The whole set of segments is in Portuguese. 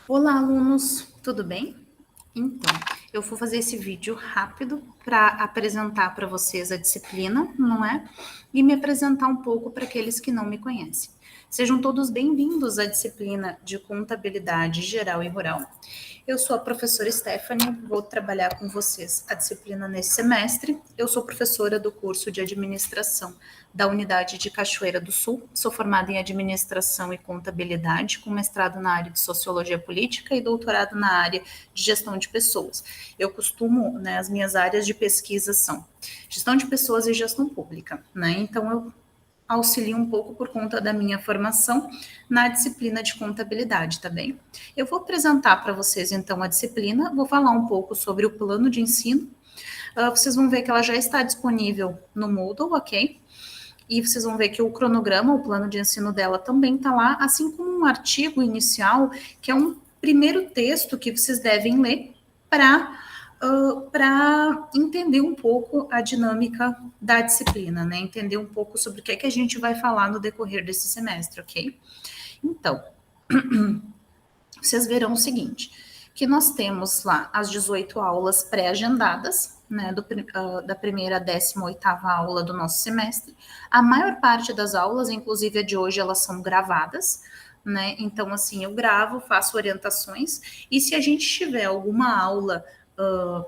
Olá, alunos, tudo bem? Então, eu vou fazer esse vídeo rápido para apresentar para vocês a disciplina, não é? E me apresentar um pouco para aqueles que não me conhecem. Sejam todos bem-vindos à disciplina de Contabilidade Geral e Rural. Eu sou a professora Stephanie, vou trabalhar com vocês a disciplina nesse semestre. Eu sou professora do curso de Administração da Unidade de Cachoeira do Sul. Sou formada em Administração e Contabilidade, com mestrado na área de Sociologia Política e doutorado na área de Gestão de Pessoas. Eu costumo, as minhas áreas de pesquisa são Gestão de Pessoas e Gestão Pública, Então, eu auxilio um pouco por conta da minha formação na disciplina de contabilidade, tá bem? Eu vou apresentar para vocês, então, a disciplina, vou falar um pouco sobre o plano de ensino. Vocês vão ver que ela já está disponível no Moodle, ok? E vocês vão ver que o cronograma, o plano de ensino dela também está lá, assim como um artigo inicial, que é um primeiro texto que vocês devem ler para entender um pouco a dinâmica da disciplina, Entender um pouco sobre o que é que a gente vai falar no decorrer desse semestre, ok? Então, vocês verão o seguinte, que nós temos lá as 18 aulas pré-agendadas, da primeira à 18ª aula do nosso semestre. A maior parte das aulas, inclusive a de hoje, elas são gravadas, Então, assim, eu gravo, faço orientações, e se a gente tiver alguma aula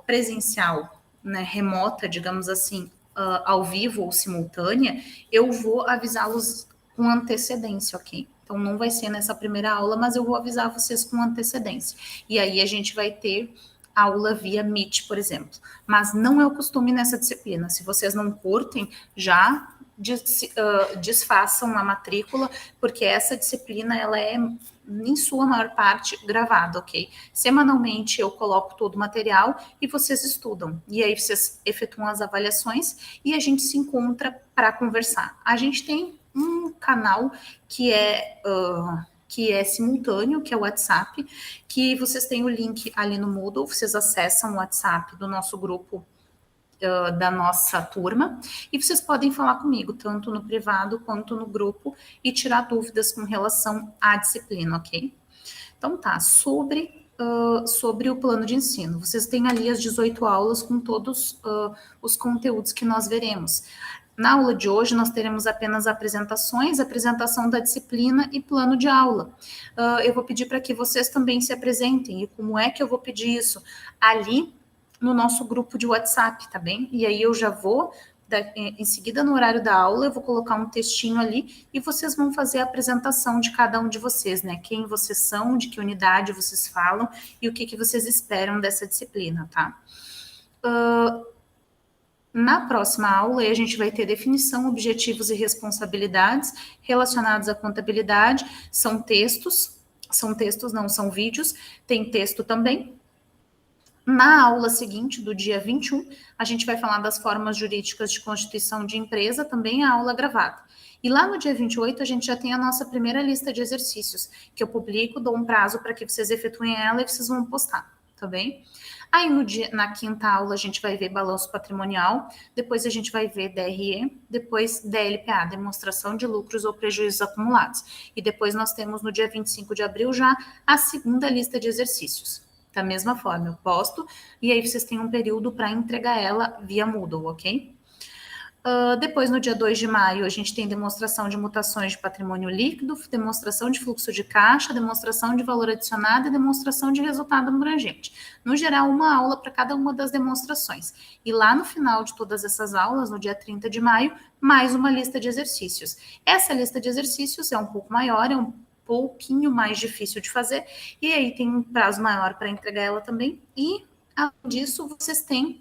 presencial, remota, digamos assim, ao vivo ou simultânea, eu vou avisá-los com antecedência, ok? Então, não vai ser nessa primeira aula, mas eu vou avisar vocês com antecedência. E aí a gente vai ter aula via Meet, por exemplo. Mas não é o costume nessa disciplina. Se vocês não curtem, já desfaçam a matrícula, porque essa disciplina, ela é, em sua maior parte, gravada, ok? Semanalmente eu coloco todo o material e vocês estudam. E aí vocês efetuam as avaliações e a gente se encontra para conversar. A gente tem um canal que é simultâneo, que é o WhatsApp, que vocês têm o link ali no Moodle, vocês acessam o WhatsApp do nosso grupo, da nossa turma, e vocês podem falar comigo, tanto no privado quanto no grupo, e tirar dúvidas com relação à disciplina, ok? Então tá, sobre o plano de ensino. Vocês têm ali as 18 aulas com todos os conteúdos que nós veremos. Na aula de hoje, nós teremos apenas apresentações, apresentação da disciplina e plano de aula. Eu vou pedir para que vocês também se apresentem. E como é que eu vou pedir isso? Ali no nosso grupo de WhatsApp, tá bem? E aí eu já vou, em seguida, no horário da aula, eu vou colocar um textinho ali e vocês vão fazer a apresentação de cada um de vocês, Quem vocês são, de que unidade vocês falam e o que vocês esperam dessa disciplina, tá? Na próxima aula, a gente vai ter definição, objetivos e responsabilidades relacionados à contabilidade. São vídeos, tem texto também. Na aula seguinte, do dia 21, a gente vai falar das formas jurídicas de constituição de empresa, também a aula gravada. E lá no dia 28, a gente já tem a nossa primeira lista de exercícios, que eu publico, dou um prazo para que vocês efetuem ela e vocês vão postar, tá bem? Aí na quinta aula a gente vai ver balanço patrimonial, depois a gente vai ver DRE, depois DLPA, demonstração de lucros ou prejuízos acumulados. E depois nós temos no dia 25 de abril já a segunda lista de exercícios. Da mesma forma, eu posto e aí vocês têm um período para entregar ela via Moodle, ok? Depois, no dia 2 de maio, a gente tem demonstração de mutações de patrimônio líquido, demonstração de fluxo de caixa, demonstração de valor adicionado e demonstração de resultado abrangente. No geral, uma aula para cada uma das demonstrações. E lá no final de todas essas aulas, no dia 30 de maio, mais uma lista de exercícios. Essa lista de exercícios é um pouco maior, é um pouquinho mais difícil de fazer, e aí tem um prazo maior para entregar ela também. E, além disso, vocês terão,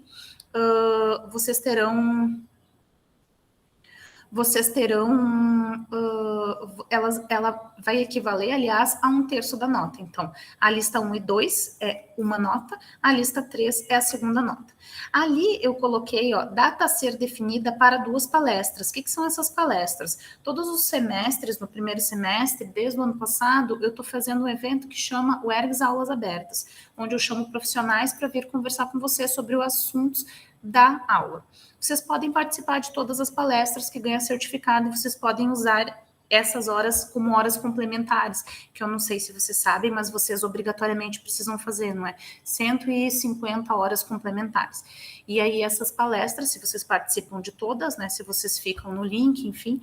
ela vai equivaler, aliás, a 1/3 da nota. Então, a lista 1 e 2 é uma nota, a lista 3 é a segunda nota. Ali eu coloquei, data a ser definida para 2 palestras. O que são essas palestras? Todos os semestres, no primeiro semestre, desde o ano passado, eu estou fazendo um evento que chama o ERGS Aulas Abertas, onde eu chamo profissionais para vir conversar com vocês sobre os assuntos da aula. Vocês podem participar de todas as palestras que ganham certificado e vocês podem usar essas horas como horas complementares, que eu não sei se vocês sabem, mas vocês obrigatoriamente precisam fazer, não é? 150 horas complementares. E aí essas palestras, se vocês participam de todas, né, se vocês ficam no link, enfim,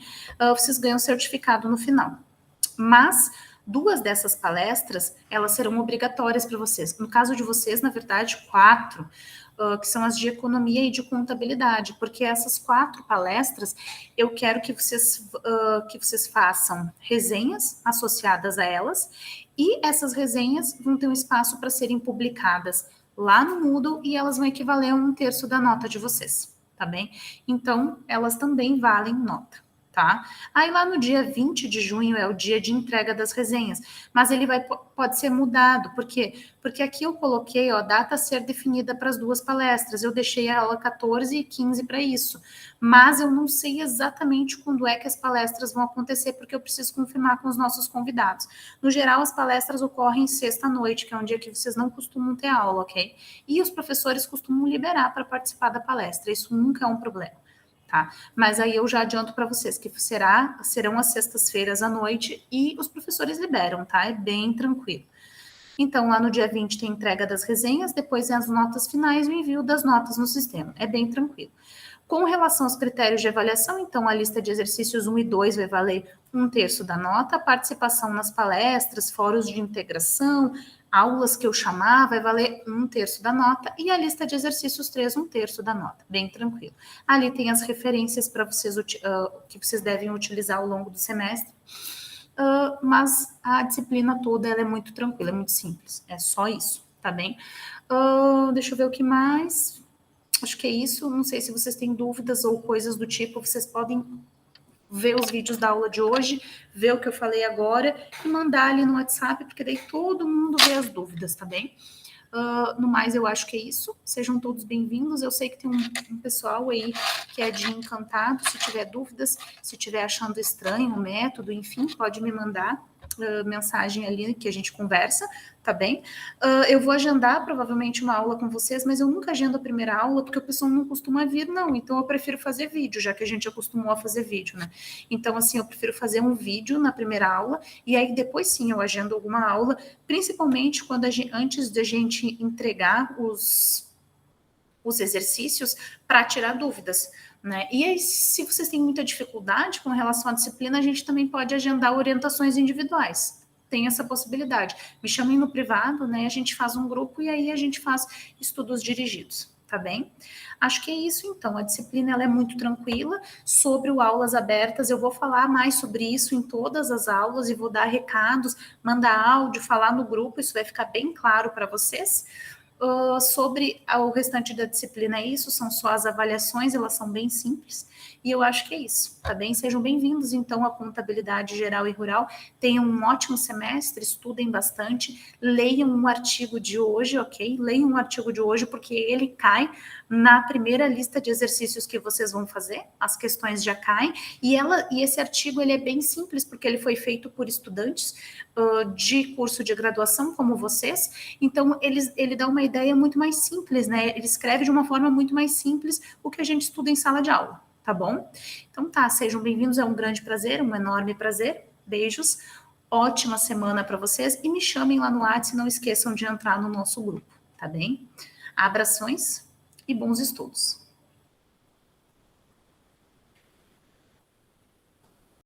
vocês ganham certificado no final. Mas 2 dessas palestras, elas serão obrigatórias para vocês. No caso de vocês, na verdade, 4, que são as de economia e de contabilidade, porque essas 4 palestras eu quero que vocês façam resenhas associadas a elas, e essas resenhas vão ter um espaço para serem publicadas lá no Moodle e elas vão equivaler a 1/3 da nota de vocês, tá bem? Então, elas também valem nota. Tá? Aí lá no dia 20 de junho é o dia de entrega das resenhas, mas ele pode ser mudado, por quê? Porque aqui eu coloquei, ó, data a ser definida para as 2 palestras, eu deixei a aula 14 e 15 para isso, mas eu não sei exatamente quando é que as palestras vão acontecer, porque eu preciso confirmar com os nossos convidados. No geral, as palestras ocorrem sexta-noite, que é um dia que vocês não costumam ter aula, ok? E os professores costumam liberar para participar da palestra, isso nunca é um problema. Tá? Mas aí eu já adianto para vocês que serão as sextas-feiras à noite e os professores liberam, tá? É bem tranquilo. Então, lá no dia 20 tem entrega das resenhas, depois as notas finais e o envio das notas no sistema. É bem tranquilo. Com relação aos critérios de avaliação, então a lista de exercícios 1 e 2 vai valer 1/3 da nota, a participação nas palestras, fóruns de integração, aulas que eu chamar, vai valer 1/3 da nota, e a lista de exercícios 3, 1/3 da nota, bem tranquilo. Ali tem as referências para vocês, que vocês devem utilizar ao longo do semestre, mas a disciplina toda ela é muito tranquila, é muito simples, é só isso, tá bem? Deixa eu ver o que mais. Acho que é isso, não sei se vocês têm dúvidas ou coisas do tipo, vocês podem ver os vídeos da aula de hoje, ver o que eu falei agora e mandar ali no WhatsApp, porque daí todo mundo vê as dúvidas, tá bem? No mais, eu acho que é isso. Sejam todos bem-vindos. Eu sei que tem um pessoal aí que é de Encantado. Se tiver dúvidas, se tiver achando estranho o método, enfim, pode me mandar mensagem ali que a gente conversa, tá bem? Eu vou agendar provavelmente uma aula com vocês, mas eu nunca agendo a primeira aula porque o pessoal não costuma vir, não. Então eu prefiro fazer vídeo, já que a gente acostumou a fazer vídeo, né? Então, assim, eu prefiro fazer um vídeo na primeira aula e aí depois sim eu agendo alguma aula, principalmente quando antes da gente entregar os exercícios para tirar dúvidas, né? E aí, se vocês têm muita dificuldade com relação à disciplina, a gente também pode agendar orientações individuais. Tem essa possibilidade. Me chamem no privado, né? A gente faz um grupo e aí a gente faz estudos dirigidos, tá bem? Acho que é isso, então. A disciplina ela é muito tranquila. Sobre o aulas abertas, eu vou falar mais sobre isso em todas as aulas e vou dar recados, mandar áudio, falar no grupo, isso vai ficar bem claro para vocês. Sobre o restante da disciplina é isso, são só as avaliações, elas são bem simples, e eu acho que é isso, tá bem? Sejam bem-vindos, então, à Contabilidade Geral e Rural, tenham um ótimo semestre, estudem bastante, leiam um artigo de hoje, ok? Leiam um artigo de hoje, porque ele cai na primeira lista de exercícios que vocês vão fazer, as questões já caem, e esse artigo, ele é bem simples, porque ele foi feito por estudantes de curso de graduação, como vocês, então ele dá uma ideia muito mais simples, né? Ele escreve de uma forma muito mais simples o que a gente estuda em sala de aula, tá bom? Então tá, sejam bem-vindos, é um grande prazer, um enorme prazer. Beijos, ótima semana para vocês e me chamem lá no WhatsApp e não esqueçam de entrar no nosso grupo, tá bem? Abrações e bons estudos.